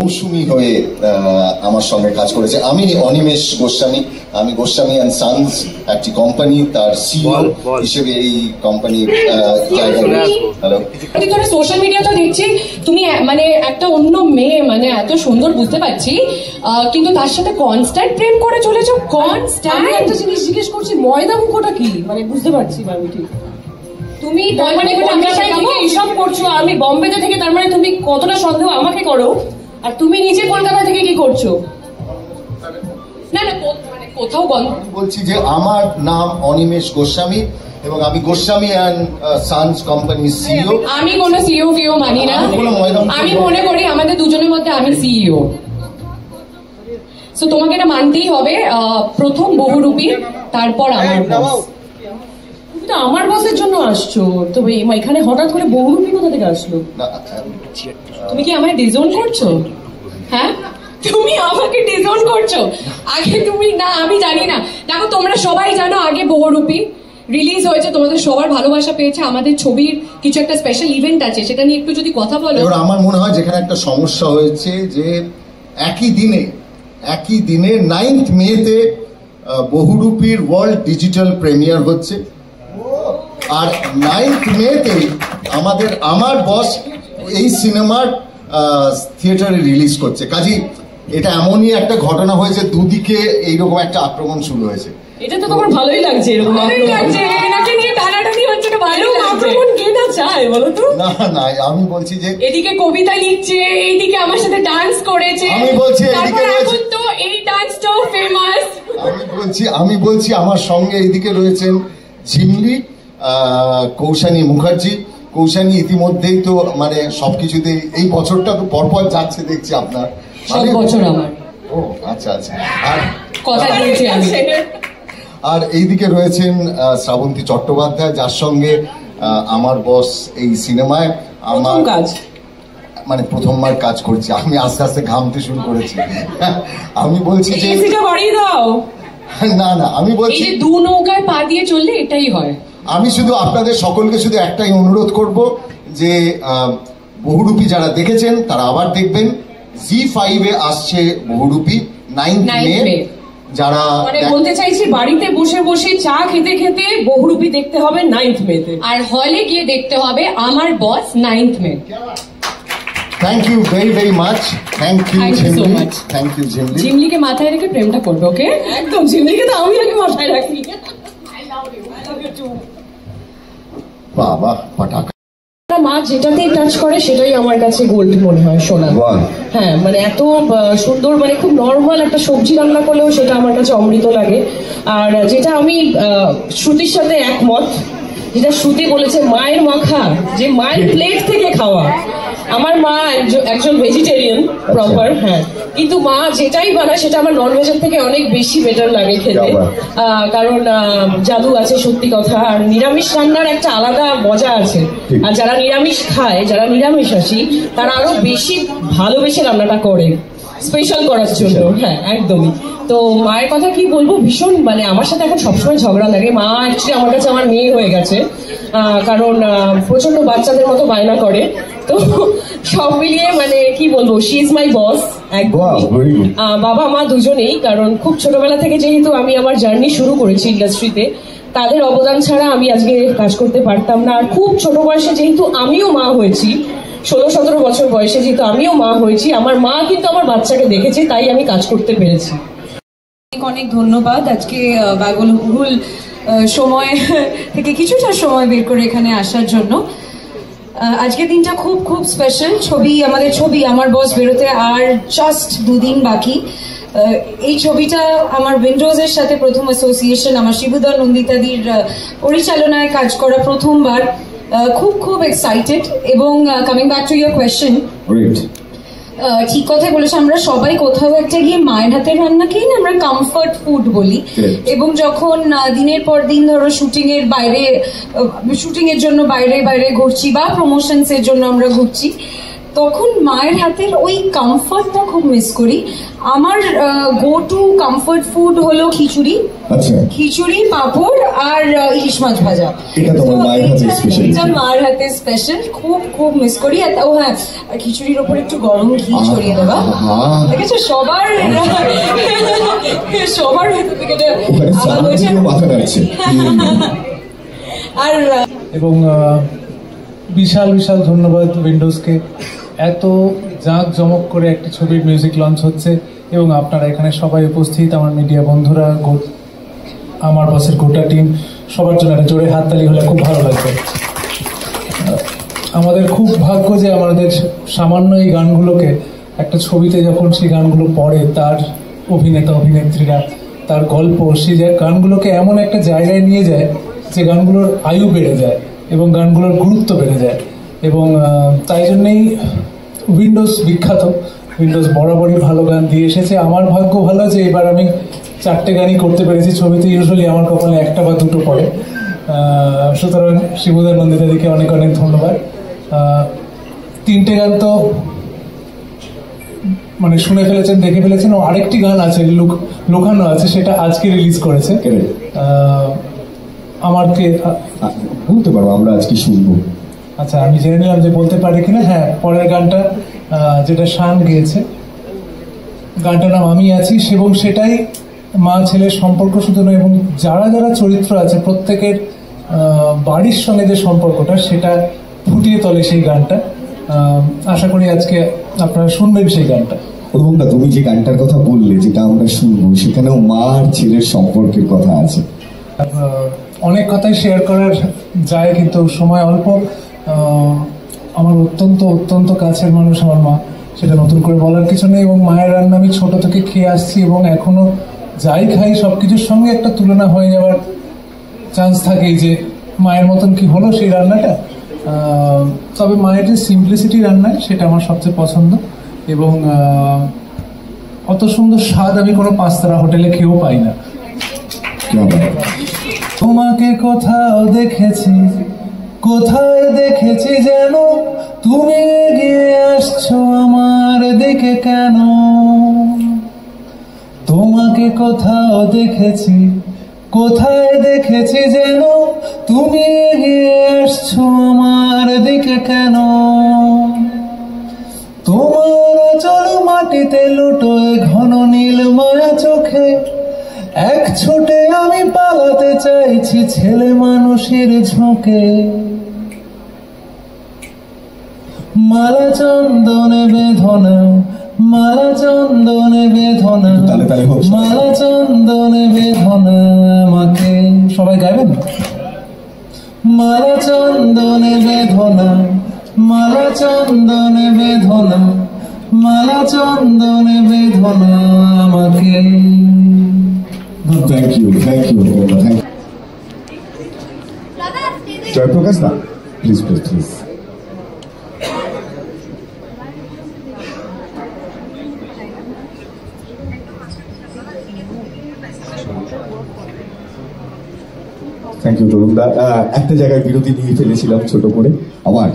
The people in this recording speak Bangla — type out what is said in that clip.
মৌসুমী হয়ে আমার সঙ্গে কাজ করেছে। আমি অনিমেষ গোস্বামী, আমি গোস্বামী অ্যান্ড সানস একটি কোম্পানি, তার সিইও হিসেবে এই কোম্পানির জায়গা। হ্যালো, সোশ্যাল মিডিয়াতে দেখছি তুমি মানে একটা অন্য মেয়ে, মানে এত সুন্দর বুঝতে পারছি, কিন্তু তার সাথে কনস্ট্যান্ট প্রেম করে চলেছো। কনস্ট্যান্ট একটা জিনিস জিজ্ঞেস করছি, ময়দা মুখোটা কি মানে বুঝতে পারছি না আমি ঠিক। তুমি এইসব করছো, আমি বম্বেতে থেকে, তার মানে তুমি কতটা সন্দেহ আমাকে করো, আর তুমি নিজে কলকাতা থেকে কি করছো? না না, মানে কোথাও বলছি যে আমার নাম অনিমেষ গোস্বামী এবং আমি গোস্বামী অ্যান্ড সানস কোম্পানির সিইও। আমি কোনো সিইও ফিও মানি না, আমি মনে করি আমাদের দুজনের মধ্যে আমি সিইও। সো তোমাকে এটা মানতেই হবে, প্রথম বহুরূপী, তারপর আমার বস। তুমি তো আমার বসের জন্য আসছো, তো এখানে হঠাৎ করে বহুরূপী কোথা থেকে আসলো? তুমি কি আমায় ডিজোন করছো? হ্যাঁ, তুমি আমাকে ডিজোন করছো। আগে তুমি না, আমি জানি না। দেখো, তোমরা সবাই জানো আগে বহুরূপী রিলিজ হয়েছে, তোমাদের সবার ভালোবাসা পেয়েছে। আমাদের ছবির কিছু একটা স্পেশাল ইভেন্ট আছে, সেটা নিয়ে একটু যদি কথা বলো। এবার আমার মনে হয় যেখানে একটা সমস্যা হয়েছে যে একই দিনে 9th মেতে বহুরূপীর ওয়ার্ল্ড ডিজিটাল প্রিমিয়ার হচ্ছে, আর 9th মেতে আমার বস এই সিনেমার থিয়েটারে রিলিজ করছে। কাজী এটা এমনই একটা ঘটনা হয়েছে, দুদিকে এইরকম একটা আক্রমণ শুরু হয়েছে। এটা তো তোমার ভালোই লাগছে, এরকম ভালোই লাগছে, এনাকে নিয়ে টানাটানি হচ্ছে, তো ভালো আক্রমণ কে না চায় বলো তো? না না, আমি বলছি যে এদিকে কবিতা লিখছে, এইদিকে আমার সাথে ডান্স করেছে, আমি বলছি এদিকে এখন তো এই ডান্সটাও ফেমাস। আমি বলছি আমার সঙ্গে এইদিকে রয়েছেন ঝিমলি, কৌশানী মুখার্জি। কৌশানী ইতিমধ্যেই তো মানে সবকিছুতে এই বছরটা তো পরপর যাচ্ছে দেখছি আপনার। সব বছর আমার। ও আচ্ছা আচ্ছা, আর কথা দিয়েছি আমি। আর এইদিকে রয়েছেন শ্রাবন্তী চট্টোপাধ্যায়, যার সঙ্গে আমার বস এই সিনেমায় আমার কাজ মানে প্রথমবার কাজ করছি। আমি আস্তে আস্তে ঘামতে শুরু করেছি। আমি বলছি যে এসিটা বাড়িয়ে দাও। না না, আমি বলছি এই যে দু নৌকায় পা দিয়ে চললে এটাই হয়। আমি শুধু আপনাদের সকলকে শুধু একটাই অনুরোধ করব যে বহুরূপী যারা দেখেছেন তারা আবার দেখবেন। জি5-এ আসছে বহুরূপী 9th মে। যারা মানে বলতে চাইছি, বাড়িতে বসে বসে চা খেতে খেতে বহুরূপী দেখতে হবে 9th মেতে, আর হলে গিয়ে দেখতে হবে আমার বস 9th মে। Thank you very very much. Thank you so much. Thank you Jhimli. ঝিমলিকে মাথায় রেখে প্রেমটা করবে, ওকে? একদম, ঝিমলিকে তো আমি আগে মাথায় রাখি। I love you too. বাবা পটাকা। মা যেটাতেই টাচ করে সেটাই আমার কাছে গোল্ড মনে হয়, সোনা। হ্যাঁ, মানে এত সুন্দর, মানে খুব নর্মাল একটা সবজি রান্না করলেও সেটা আমার কাছে অমৃত লাগে। আর যেটা আমি শ্রুতির সাথে একমত, যেটা শ্রুতি বলেছে মায়ের মাখা, যে মায়ের প্লেট থেকে খাওয়া। আমার মা একজন ভেজিটেরিয়ান প্রপার, হ্যাঁ, কিন্তু মা যেটাই বানায় সেটা আমার ননভেজের থেকে অনেক বেশি বেটার লাগে খেতে, কারণ জাদু আছে, সত্যি কথা। আর নিরামিষ রান্নার একটা আলাদা মজা আছে, আর যারা নিরামিষ খায়, যারা নিরামিষাশী, তারা আরো বেশি ভালোবেসে রান্নাটা করে, স্পেশাল করার জন্য। হ্যাঁ, একদমই। তো মায়ের কথা কি বলবো, ভীষণ, মানে আমার সাথে এখন সবসময় ঝগড়া লাগে। মা অ্যাকচুয়ালি আমার কাছে আমার মেয়ে হয়ে গেছে, কারণ প্রচন্ড বাচ্চাদের মতো বায়না করে। তো সব মিলিয়ে মানে কি বলবো, শি ইজ মাই বস। বাবা মা দুজনেই, কারণ খুব ছোটবেলা থেকে যেহেতু আমি আমার জার্নি শুরু করেছি ইন্ডাস্ট্রিতে, তাদের অবদান ছাড়া আমি আজকে কাজ করতে পারতাম না। আর খুব ছোট বয়সে যেহেতু আমিও মা হয়েছি, 16-17 বছর বয়সে যেহেতু আমিও মা হয়েছি, আমার মা কিন্তু আমার বাচ্চাকে দেখেছে, তাই আমি কাজ করতে পেরেছি। অনেক ধন্যবাদ আজকে ব্যয়বহুল সময় থেকে কিছুটা সময় বের করে এখানে আসার জন্য। আজকের দিনটা খুব খুব স্পেশাল। আমাদের ছবি আমার বস বেরোতে আর জাস্ট 2 দিন বাকি। এই ছবিটা আমার উইন্ডোজের সাথে প্রথম অ্যাসোসিয়েশন, আমার শিবুদা নন্দিতাদির পরিচালনায় কাজ করা প্রথমবার। খুব খুব এক্সাইটেড। এবং coming back to your question, ঠিক কথাই বলেছে, আমরা সবাই কোথাও একটা গিয়ে মায়ের হাতের রান্নাকেই না আমরা কমফর্ট ফুড বলি। এবং যখন দিনের পর দিন ধরো শুটিং এর জন্য বাইরে বাইরে ঘুরছি বা প্রমোশনস এর জন্য আমরা ঘুরছি, তখন মায়ের হাতের ওই কমফর্টটা খুব মিস করি। আমার গো টু কমফর্ট ফুড হলো খিচুড়ি, খিচুড়ি, পাঁপড় আর ইলিশ মাছ ভাজা। এটা মায়ের হাতে স্পেশাল, খুব খুব মিস করি। ও হ্যাঁ, খিচুড়ির ওপর একটু গরম ঘি ছড়িয়ে দেওয়া, ঠিক আছে? সবার ভেতর থেকে আর এবং বিশাল বিশাল ধন্যবাদ উইন্ডোজকে, এত জাঁক জমক করে একটি ছবির মিউজিক লঞ্চ হচ্ছে এবং আপনারা এখানে সবাই উপস্থিত, আমার মিডিয়া বন্ধুরা, আমার বসের গোটা টিম, সবার জন্য একটা জোরে হাততালি হলে খুব ভালো লাগবে। আমাদের খুব ভাগ্য যে আমাদের সামান্য এই গানগুলোকে একটা ছবিতে যখন সেই গানগুলো পড়ে, তার অভিনেতা অভিনেত্রীরা, তার গল্প, সেই গানগুলোকে এমন একটা জায়গায় নিয়ে যায় যে গানগুলোর আয়ু বেড়ে যায় এবং গানগুলোর গুরুত্ব বেড়ে যায়। এবং তাই জন্যেই উইন্ডোজ বিখ্যাত। উইন্ডোজ বরাবরই ভালো গান দিয়ে এসেছে। আমার ভাগ্য ভালো যে এবার আমি 4টে গানই করতে পেরেছি ছবিতে। ইউজুয়ালি আমার কপালে 1টা বা 2টো পড়ে। সুতরাং শিবুদা, নন্দিতাদিকে অনেক অনেক ধন্যবাদ। 3টে গান তো মানে শুনে ফেলেছেন, দেখে ফেলেছেন। ও আরেকটি গান আছে লুকানো আছে, সেটা আজকে রিলিজ করেছে। আমাকে বলতে পারো আমরা আজকে শুনবো? আচ্ছা, আমি জেনে নিলাম যে বলতে পারি কিনা। হ্যাঁ, পরের গানটা যেটা শান গেয়েছে, গানটার নাম আমি আছি, এবং সেটাই মা ছেলের সম্পর্ক শুধু নয়, এবং যারা যারা চরিত্র আছে প্রত্যেকের বাড়ির সঙ্গে যে সম্পর্কটা, সেটা ফুটিয়ে তোলে সেই গানটা। আশা করি আজকে আপনারা শুনবেন সেই গানটা। এবং তুমি যে গানটার কথা বললে, যেটা আমরা শুনবো, সেখানেও মা আর ছেলের সম্পর্কের কথা আছে। অনেক কথাই শেয়ার করার যায়, কিন্তু সময় অল্প। আমার অত্যন্ত অত্যন্ত কাছের মানুষ আমার মা, সেটা নতুন করে বলার কিছু নেই। এবং মায়ের রান্না আমি ছোট থেকে খেয়ে আসছি, এবং এখনো যাই খাই সবকিছুর সঙ্গে একটা তুলনা হয়ে যাওয়ার চান্স থাকেই, যে মায়ের মতন কি হলো সেই রান্নাটা। তবে মায়ের যে সিম্পলিসিটি রান্নায়, সেটা আমার সবচেয়ে পছন্দ। এবং অত সুন্দর স্বাদ আমি কোনো 5 তারা হোটেলে খেয়েও পাই না। তোমাকে কোথাও দেখেছি, কোথায় দেখেছি যেন, তুমি এগিয়ে আসছো আমার দিকে কেন? তোমাকে কোথাও দেখেছি, কোথায় দেখেছি যেন, তুমি এগিয়ে আসছো আমার দিকে কেন? তোমার চল মাটিতে লুটোয় ঘন নীল মায়া চোখে, এক ছোটে আমি পালাতে চাইছি ছেলে মানুষের ঝোঁকে। মালা চন্দনে বেদনা, মালা চন্দনে বেদনা, মালা চন্দনে বেদনা আমাকে। সবাই গাইবেন? মালা চন্দনে বেদনা, মালা চন্দনে বেদনা, মালা চন্দনে বেদনা আমাকে। Thank you, thank you, thank you. Jayprakash na, please, please, please. Thank you তরুণদা। একটা জায়গায় বিরতি নিয়ে ফেলেছিলাম ছোট করে, আবার